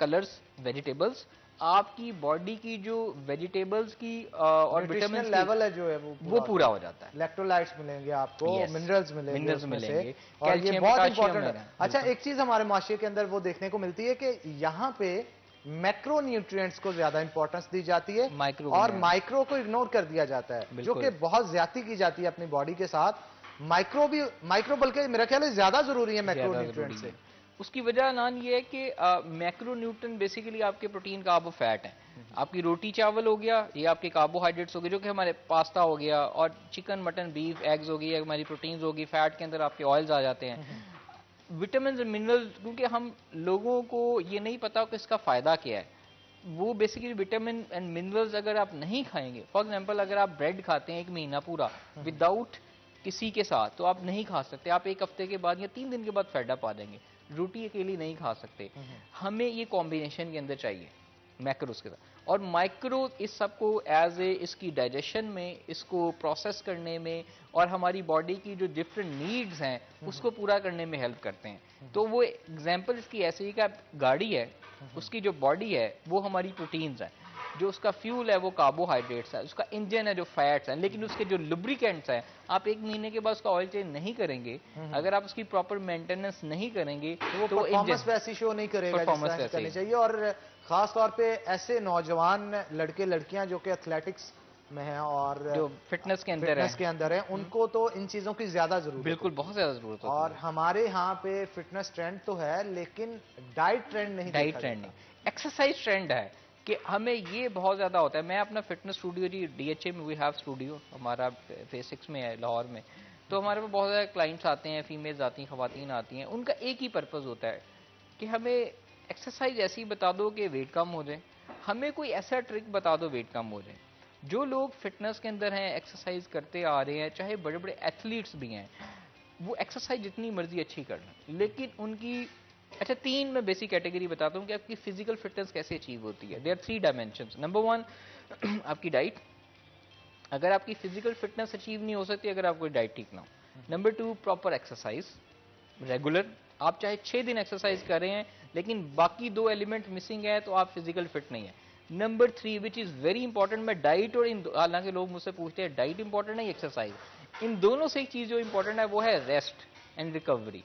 [SPEAKER 2] colours vegetables, आपकी बॉडी की जो वेजिटेबल्स की और विटामिन
[SPEAKER 1] लेवल है जो है
[SPEAKER 2] वो पूरा हो जाता है।
[SPEAKER 1] इलेक्ट्रोलाइट्स मिलेंगे आपको,
[SPEAKER 2] Yes,
[SPEAKER 1] मिनरल्स मिलेंगे
[SPEAKER 2] मिनरल्स
[SPEAKER 1] उसमें से,
[SPEAKER 2] मिलेंगे,
[SPEAKER 1] और ये
[SPEAKER 2] कैल्शियम,
[SPEAKER 1] बहुत
[SPEAKER 2] पोटाशियम
[SPEAKER 1] इंपॉर्टेंट है। अच्छा, एक चीज हमारे माशरे के अंदर वो देखने को मिलती है कि यहाँ पे मैक्रो न्यूट्रिएंट्स को ज्यादा इंपॉर्टेंस दी जाती है
[SPEAKER 2] माइक्रो
[SPEAKER 1] और माइक्रो को इग्नोर कर दिया जाता है, जो कि बहुत ज्यादती की जाती है अपनी बॉडी के साथ। माइक्रो बल्कि मेरा ख्याल है ज्यादा जरूरी है मैक्रो न्यूट्रिएंट से।
[SPEAKER 2] उसकी वजह नान ये है कि मैक्रो न्यूट्रिएंट बेसिकली आपके प्रोटीन, कार्बोफैट है। आपकी रोटी चावल हो गया, ये आपके कार्बोहाइड्रेट्स हो गए, जो कि हमारे पास्ता हो गया, और चिकन मटन बीफ एग्स हो गई, हमारी प्रोटीन्स होगी, फैट के अंदर आपके ऑयल्स आ जाते हैं। विटामिन एंड मिनरल्स, क्योंकि हम लोगों को ये नहीं पता कि इसका फायदा क्या है, वो बेसिकली विटामिन एंड मिनरल्स अगर आप नहीं खाएंगे, फॉर एग्जांपल अगर आप ब्रेड खाते हैं 1 महीना पूरा विदाउट किसी के साथ, तो आप नहीं खा सकते। आप 1 हफ्ते के बाद या 3 दिन के बाद फेड अप आ जाएंगे। रोटी अकेली नहीं खा सकते, हमें ये कॉम्बिनेशन के अंदर चाहिए मैक्रोस के साथ। और माइक्रो इस सबको एज ए इसकी डाइजेशन में, इसको प्रोसेस करने में, और हमारी बॉडी की जो डिफरेंट नीड्स हैं उसको पूरा करने में हेल्प करते हैं। तो वो एग्जांपल इसकी ऐसे ही कि गाड़ी है, उसकी जो बॉडी है वो हमारी प्रोटीन्स है, जो उसका फ्यूल है वो कार्बोहाइड्रेट्स है, उसका इंजन है जो फैट्स है, लेकिन उसके जो लुब्रिकेंट्स हैं, आप 1 महीने के बाद उसका ऑयल चेंज नहीं करेंगे, अगर आप उसकी प्रॉपर मेंटेनेंस नहीं करेंगे
[SPEAKER 1] तो परफॉर्मेंस वैसी शो नहीं करेगा जिस करनी चाहिए। और खास तौर पे ऐसे नौजवान लड़के लड़कियां जो कि एथलेटिक्स में हैं और
[SPEAKER 2] जो फिटनेस के अंदर
[SPEAKER 1] है, उनको तो इन चीजों की ज्यादा जरूरत है।
[SPEAKER 2] बिल्कुल, बहुत ज्यादा जरूरत होती है।
[SPEAKER 1] और हमारे यहाँ पे फिटनेस ट्रेंड तो है, लेकिन डाइट ट्रेंड नहीं,
[SPEAKER 2] एक्सरसाइज ट्रेंड है कि हमें ये बहुत ज्यादा होता है। मैं अपना फिटनेस स्टूडियो जी DHA में, वी हैव स्टूडियो, हमारा फेज 6 में है लाहौर में, तो हमारे पास बहुत ज्यादा क्लाइंट्स आते हैं, फीमेल्स आती हैं, खवातीन आती हैं, उनका एक ही पर्पज होता है कि हमें एक्सरसाइज ऐसी बता दो कि वेट कम हो जाए, हमें कोई ऐसा ट्रिक बता दो वेट कम हो जाए। जो लोग फिटनेस के अंदर हैं, एक्सरसाइज करते आ रहे हैं, चाहे बड़े बड़े एथलीट्स भी हैं, वो एक्सरसाइज जितनी मर्जी अच्छी कर लें, लेकिन उनकी, अच्छा 3 मैं बेसिक कैटेगरी बताता हूँ कि आपकी फिजिकल फिटनेस कैसे अचीव होती है। There 3 dimensions. नंबर 1 आपकी डाइट, अगर आपकी फिजिकल फिटनेस अचीव नहीं हो सकती अगर आपको डाइट ठीक ना हो। नंबर 2 प्रॉपर एक्सरसाइज रेगुलर, आप चाहे 6 दिन एक्सरसाइज कर रहे हैं लेकिन बाकी 2 एलिमेंट मिसिंग है तो आप फिजिकल फिट नहीं है। Number 3 which is very important, मैं डाइट और इन, हालांकि लोग मुझसे पूछते हैं डाइट इंपॉर्टेंट है एक्सरसाइज, इन दोनों से एक चीज जो इंपॉर्टेंट है वो है रेस्ट एंड रिकवरी।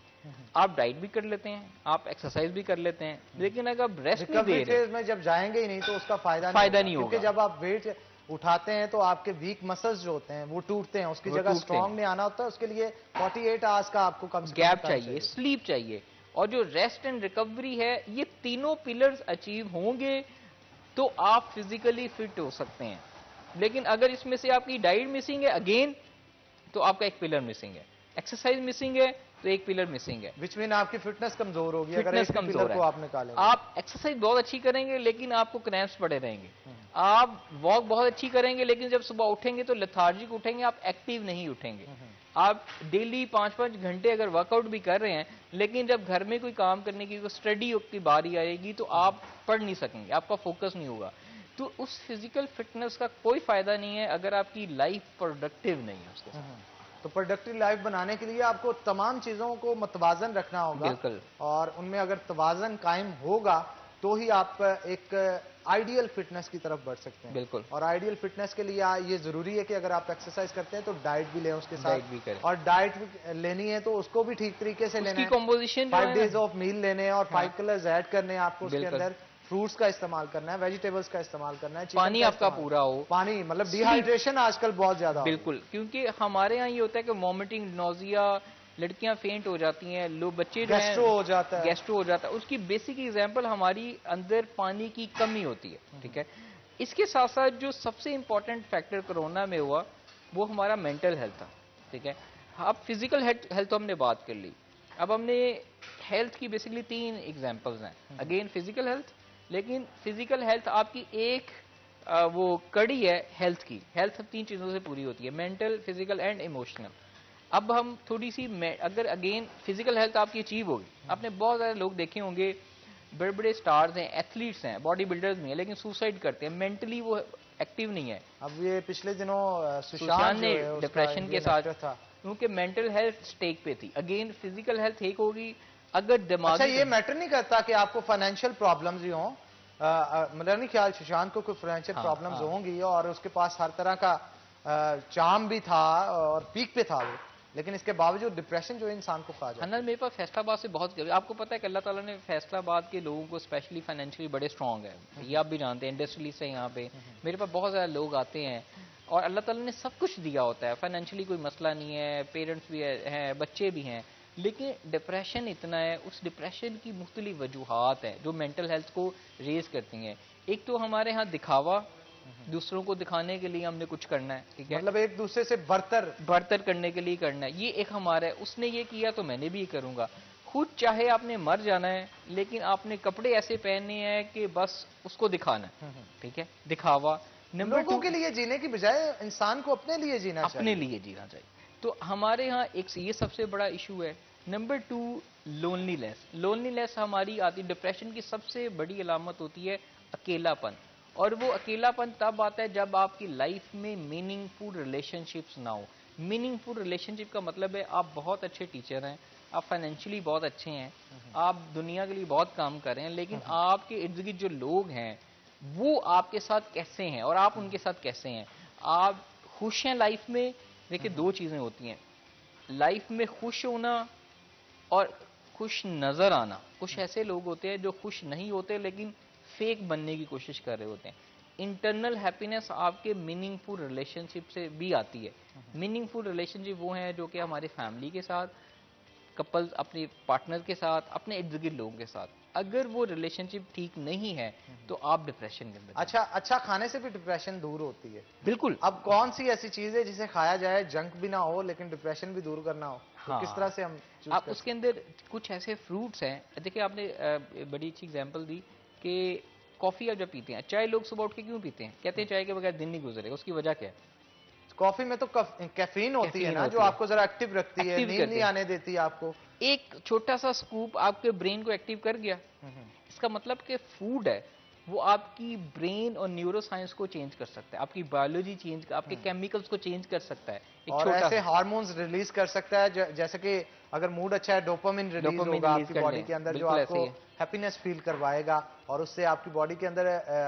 [SPEAKER 2] आप डाइट भी कर लेते हैं, आप एक्सरसाइज भी कर लेते हैं, लेकिन अगर आप रेस्ट नहीं दे रहे
[SPEAKER 1] में जब जाएंगे ही नहीं तो उसका फायदा नहीं होगा। क्योंकि जब आप वेट उठाते हैं तो आपके वीक मसल्स जो होते हैं वो टूटते हैं, उसकी जगह स्ट्रांग नहीं आना होता है, उसके लिए 48 आवर्स का आपको कम से कम
[SPEAKER 2] गैप चाहिए, स्लीप चाहिए, और जो रेस्ट एंड रिकवरी है, ये तीनों पिलर्स अचीव होंगे तो आप फिजिकली फिट हो सकते हैं। लेकिन अगर इसमें से आपकी डाइट मिसिंग है अगेन, तो आपका एक पिलर मिसिंग है, एक्सरसाइज मिसिंग है तो एक पिलर मिसिंग है,
[SPEAKER 1] विच मीन आपकी फिटनेस कमजोर होगी अगर
[SPEAKER 2] फिटनेस
[SPEAKER 1] एक
[SPEAKER 2] कमजोर
[SPEAKER 1] पिलर को आप निकालेंगे।
[SPEAKER 2] आप एक्सरसाइज बहुत अच्छी करेंगे लेकिन आपको क्रैम्प्स पड़े रहेंगे, आप वॉक बहुत अच्छी करेंगे लेकिन जब सुबह उठेंगे तो लेथार्जिक उठेंगे, आप एक्टिव नहीं उठेंगे। आप डेली 5-5 घंटे अगर वर्कआउट भी कर रहे हैं लेकिन जब घर में कोई काम करने की, कोई स्टडी की बारी आएगी तो आप पढ़ नहीं सकेंगे, आपका फोकस नहीं होगा। तो उस फिजिकल फिटनेस का कोई फायदा नहीं है अगर आपकी लाइफ प्रोडक्टिव नहीं है उसके साथ।
[SPEAKER 1] तो प्रोडक्टिव लाइफ बनाने के लिए आपको तमाम चीजों को मतवाजन रखना होगा।
[SPEAKER 2] बिल्कुल।
[SPEAKER 1] और उनमें अगर तवाजन कायम होगा तो ही आप एक आइडियल फिटनेस की तरफ बढ़ सकते हैं।
[SPEAKER 2] बिल्कुल।
[SPEAKER 1] और आइडियल फिटनेस के लिए ये जरूरी है कि अगर आप एक्सरसाइज करते हैं तो डाइट भी लें उसके साथ,
[SPEAKER 2] डाइट भी करें,
[SPEAKER 1] और डाइट भी लेनी है तो उसको भी ठीक तरीके से लेना है।
[SPEAKER 2] कंपोजिशन
[SPEAKER 1] 5 डेज ऑफ मील लेने हैं और 5 कलर्स ऐड करने हैं आपको उसके अंदर। फ्रूट्स का इस्तेमाल करना है, वेजिटेबल्स का इस्तेमाल करना है,
[SPEAKER 2] पानी आपका पूरा हो,
[SPEAKER 1] पानी मतलब डिहाइड्रेशन आजकल बहुत ज्यादा।
[SPEAKER 2] बिल्कुल, क्योंकि हमारे यहाँ ये होता है कि वॉमिटिंग, नोजिया, लड़कियां फेंट हो जाती हैं, लोग बच्चे जो हैं गैस्ट्रो हो जाता है, उसकी बेसिक एग्जांपल हमारी अंदर पानी की कमी होती है। ठीक है, इसके साथ साथ जो सबसे इंपॉर्टेंट फैक्टर कोरोना में हुआ वो हमारा मेंटल हेल्थ था। ठीक है, अब फिजिकल हेल्थ तो हमने बात कर ली, अब हमने हेल्थ की बेसिकली 3 एग्जांपल्स हैं। अगेन फिजिकल हेल्थ, लेकिन फिजिकल हेल्थ आपकी एक वो कड़ी है हेल्थ की। हेल्थ 3 चीजों से पूरी होती है, मेंटल, फिजिकल एंड इमोशनल। अब हम थोड़ी सी, अगर अगेन फिजिकल हेल्थ आपकी अचीव होगी, आपने बहुत सारे लोग देखे होंगे बड़े बड़े स्टार्स हैं, एथलीट्स हैं, बॉडी बिल्डर्स भी हैं, लेकिन सुसाइड करते हैं, मेंटली वो एक्टिव नहीं है।
[SPEAKER 1] अब ये पिछले दिनों
[SPEAKER 2] सुशांत
[SPEAKER 1] जो
[SPEAKER 2] ने
[SPEAKER 1] है, उसका
[SPEAKER 2] डिप्रेशन के
[SPEAKER 1] इंडियन
[SPEAKER 2] साथ,
[SPEAKER 1] एक्टर था।
[SPEAKER 2] क्योंकि मेंटल हेल्थ स्टेक पे थी। अगेन फिजिकल हेल्थ एक होगी, अगर
[SPEAKER 1] अच्छा,
[SPEAKER 2] दिमागी
[SPEAKER 1] ये मैटर नहीं करता कि आपको फाइनेंशियल प्रॉब्लम्स ही हों? मेरा नहीं ख्याल सुशांत को कोई फाइनेंशियल
[SPEAKER 2] हाँ,
[SPEAKER 1] प्रॉब्लम्स
[SPEAKER 2] हाँ।
[SPEAKER 1] होंगी, और उसके पास हर तरह का चार्म भी था और पीक पे था वो, लेकिन इसके बावजूद डिप्रेशन जो है इंसान को खा जाता
[SPEAKER 2] हनन
[SPEAKER 1] है।
[SPEAKER 2] मेरे पास फैसलाबाद से बहुत, आपको पता है कि अल्लाह ताला ने फैसलाबाद के लोगों को स्पेशली फाइनेंशियली बड़े स्ट्रांग है, ये आप भी जानते हैं, इंडस्ट्री से यहाँ पे मेरे पास बहुत ज़्यादा लोग आते हैं और अल्लाह ताला ने सब कुछ दिया होता है, फाइनेंशियली कोई मसला नहीं है, पेरेंट्स भी हैं, बच्चे भी हैं, लेकिन डिप्रेशन इतना है। उस डिप्रेशन की मुख्तलिफ वजूहात हैं जो मेंटल हेल्थ को रेज करती हैं। एक तो हमारे यहाँ दिखावा, दूसरों को दिखाने के लिए हमने कुछ करना है, ठीक है,
[SPEAKER 1] मतलब एक दूसरे से बरतर
[SPEAKER 2] करने के लिए करना है, ये एक हमारा है। उसने ये किया तो मैंने भी ये करूंगा। खुद चाहे आपने मर जाना है, लेकिन आपने कपड़े ऐसे पहनने हैं कि बस उसको दिखाना है, ठीक है, दिखावा। नंबर
[SPEAKER 1] लोगों
[SPEAKER 2] 2,
[SPEAKER 1] के लिए जीने की बजाय इंसान को अपने लिए जीना
[SPEAKER 2] अपने
[SPEAKER 1] चाहिए।
[SPEAKER 2] लिए जीना चाहिए। तो हमारे यहाँ एक ये सबसे बड़ा इशू है। Number 2, loneliness. लोनलीनेस हमारी आती, डिप्रेशन की सबसे बड़ी अलामत होती है अकेलापन, और वो अकेलापन तब आता है जब आपकी लाइफ में मीनिंगफुल रिलेशनशिप्स ना हो। मीनिंगफुल रिलेशनशिप का मतलब है आप बहुत अच्छे टीचर हैं, आप फाइनेंशियली बहुत अच्छे हैं, आप दुनिया के लिए बहुत काम कर रहे हैं, लेकिन आपके इर्द गिर्द जो लोग हैं वो आपके साथ कैसे हैं और आप उनके साथ कैसे हैं। आप खुश हैं लाइफ में? देखिए, दो चीजें होती हैं लाइफ में, खुश होना और खुश नजर आना। कुछ ऐसे लोग होते हैं जो खुश नहीं होते लेकिन फेक बनने की कोशिश कर रहे होते हैं। इंटरनल हैप्पीनेस आपके मीनिंगफुल रिलेशनशिप से भी आती है। मीनिंगफुल रिलेशनशिप वो हैं जो कि हमारे फैमिली के साथ, कपल्स अपने पार्टनर के साथ, अपने इर्द गिर्द लोगों के साथ। अगर वो रिलेशनशिप ठीक नहीं है तो आप डिप्रेशन के अंदर जाएंगे।
[SPEAKER 1] अच्छा खाने से भी डिप्रेशन दूर होती है?
[SPEAKER 2] बिल्कुल।
[SPEAKER 1] अब कौन सी ऐसी चीज है जिसे खाया जाए, जंक भी ना हो लेकिन डिप्रेशन भी दूर करना हो, तो किस तरह
[SPEAKER 2] हाँ,
[SPEAKER 1] से हम चूज
[SPEAKER 2] आप
[SPEAKER 1] कर
[SPEAKER 2] उसके
[SPEAKER 1] सकते
[SPEAKER 2] अंदर कुछ ऐसे फ्रूट्स हैं। देखिए, आपने बड़ी अच्छी एग्जांपल दी कि कॉफी आप जब पीते हैं, चाय लोग सुबह उठ के क्यों पीते हैं? कहते हैं चाय के बगैर दिन नहीं गुजरेगा। उसकी वजह क्या है?
[SPEAKER 1] हैं? कॉफी में तो कैफीन होती है
[SPEAKER 2] कैफीन
[SPEAKER 1] ना, जो
[SPEAKER 2] होती है,
[SPEAKER 1] आपको जरा एक्टिव रखती है,
[SPEAKER 2] एक्टिव
[SPEAKER 1] नींद
[SPEAKER 2] करते
[SPEAKER 1] नहीं
[SPEAKER 2] हैं।
[SPEAKER 1] आने देती आपको।
[SPEAKER 2] एक छोटा सा स्कूप आपके ब्रेन को एक्टिव कर गया। इसका मतलब कि फूड है वो आपकी ब्रेन और न्यूरो साइंस को चेंज कर सकता है, आपकी बायोलॉजी चेंज, आपके केमिकल्स को चेंज कर सकता है। एक
[SPEAKER 1] और
[SPEAKER 2] छोटा
[SPEAKER 1] ऐसे
[SPEAKER 2] सा
[SPEAKER 1] हार्मोन्स रिलीज कर सकता है, जैसे कि अगर मूड अच्छा है डोपामिन रिलीज
[SPEAKER 2] डोपामिन
[SPEAKER 1] होगा
[SPEAKER 2] रिलीज
[SPEAKER 1] आपकी
[SPEAKER 2] कर
[SPEAKER 1] बॉडी
[SPEAKER 2] लें,
[SPEAKER 1] के अंदर, जो
[SPEAKER 2] बिल्कुल ऐसे
[SPEAKER 1] आपको
[SPEAKER 2] ही है।
[SPEAKER 1] हैप्पीनेस फील करवाएगा, और उससे आपकी बॉडी के अंदर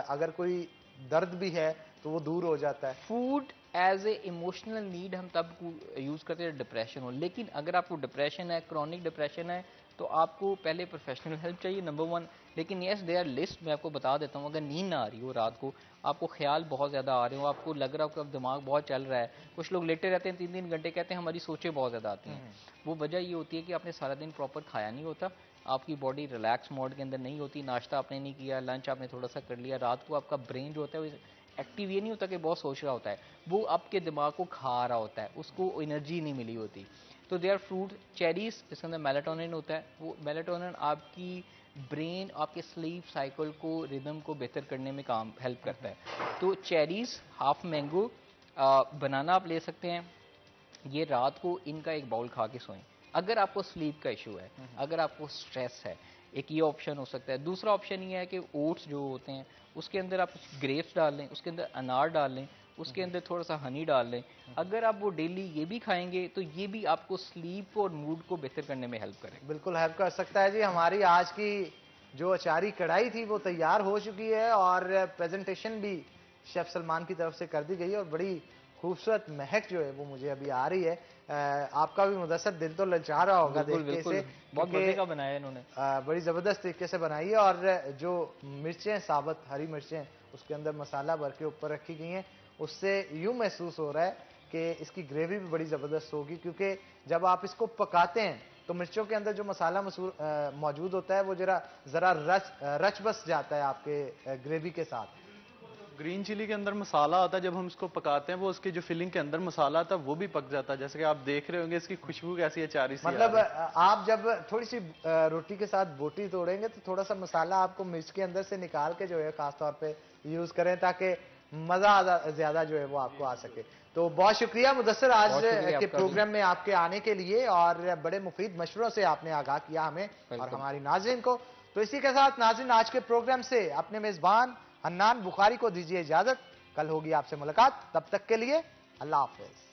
[SPEAKER 1] अगर कोई दर्द भी है तो वो दूर हो जाता है।
[SPEAKER 2] Food as a emotional need हम तब यूज करते हैं डिप्रेशन हो, लेकिन अगर आपको डिप्रेशन है, क्रॉनिक डिप्रेशन है, तो आपको पहले प्रोफेशनल हेल्प चाहिए, नंबर 1। लेकिन यस, दे आर लिस्ट, मैं आपको बता देता हूँ। अगर नींद ना आ रही हो रात को, आपको ख्याल बहुत ज़्यादा आ रहे हो, आपको लग रहा हो कि अब दिमाग बहुत चल रहा है, कुछ लोग लेटे रहते हैं 3-3 घंटे, कहते हैं हमारी सोचें बहुत ज़्यादा आती हैं, वो वजह ये होती है कि आपने सारा दिन प्रॉपर खाया नहीं होता, आपकी बॉडी रिलैक्स मोड के अंदर नहीं होती, नाश्ता आपने नहीं किया, लंच आपने थोड़ा सा कर लिया, रात को आपका ब्रेन जो होता है वो एक्टिव ये नहीं होता कि बहुत सोच रहा होता है, वो आपके दिमाग को खा रहा होता है, उसको एनर्जी नहीं मिली होती। तो दे आर फ्रूट, चेरीज, जिसके अंदर मेलाटोनिन होता है, वो मेलाटोनिन आपकी ब्रेन, आपके स्लीप साइकिल को, रिदम को बेहतर करने में काम हेल्प करता है। तो चेरीज, हाफ मैंगो, बनाना आप ले सकते हैं। ये रात को इनका एक बाउल खा के सोएं। अगर आपको स्लीप का इशू है, अगर आपको स्ट्रेस है, एक ये ऑप्शन हो सकता है। दूसरा ऑप्शन ये है कि ओट्स जो होते हैं उसके अंदर आप ग्रेप्स डाल लें, उसके अंदर अनार डाल लें, उसके अंदर थोड़ा सा हनी डाल लें। अगर आप वो डेली ये भी खाएंगे तो ये भी आपको स्लीप और मूड को बेहतर करने में हेल्प करेगा।
[SPEAKER 1] बिल्कुल हेल्प कर सकता है जी। हमारी आज की जो अचारी कढ़ाई थी वो तैयार हो चुकी है, और प्रेजेंटेशन भी शेफ सलमान की तरफ से कर दी गई है, और बड़ी खूबसूरत महक जो है वो मुझे अभी आ रही है। आपका भी मुदस्सर दिल तो ललचा रहा होगा
[SPEAKER 2] बिल्कुल
[SPEAKER 1] देख के
[SPEAKER 2] बिल्कुल,
[SPEAKER 1] इसे,
[SPEAKER 2] बहुत
[SPEAKER 1] क्योंकि
[SPEAKER 2] मजे का बनाया इन्होंने।
[SPEAKER 1] बड़ी जबरदस्त तरीके से बनाई है, और जो मिर्चें, साबुत हरी मिर्चें उसके अंदर मसाला भर के ऊपर रखी गई हैं, उससे यूं महसूस हो रहा है कि इसकी ग्रेवी भी बड़ी जबरदस्त होगी, क्योंकि जब आप इसको पकाते हैं तो मिर्चों के अंदर जो मसाला मौजूद होता है वो जरा रच बस जाता है आपके ग्रेवी के साथ।
[SPEAKER 3] ग्रीन चिली के अंदर मसाला आता है, जब हम इसको पकाते हैं वो उसके जो फिलिंग के अंदर मसाला आता है वो भी पक जाता है। जैसे कि आप देख रहे होंगे इसकी खुशबू कैसी अचारी सी
[SPEAKER 1] मतलब
[SPEAKER 3] आ रही है।
[SPEAKER 1] आप जब थोड़ी सी रोटी के साथ बोटी तोड़ेंगे तो थोड़ा सा मसाला आपको मिर्च के अंदर से निकाल के जो है खास तौर पे यूज करें, ताकि मजा ज्यादा जो है वो आपको आ सके। तो बहुत शुक्रिया मुदस्सर आज
[SPEAKER 2] बहुत शुक्रिया
[SPEAKER 1] के
[SPEAKER 2] आपका
[SPEAKER 1] प्रोग्राम में आपके आने के लिए, और बड़े मुफीद मशवरों से आपने आगाह किया हमें और
[SPEAKER 2] वेलकम।
[SPEAKER 1] हमारी नाज़रीन को। तो इसी के साथ नाज़रीन आज के प्रोग्राम से अपने मेजबान हन्नान बुखारी को दीजिए इजाजत। कल होगी आपसे मुलाकात, तब तक के लिए अल्लाह हाफिज।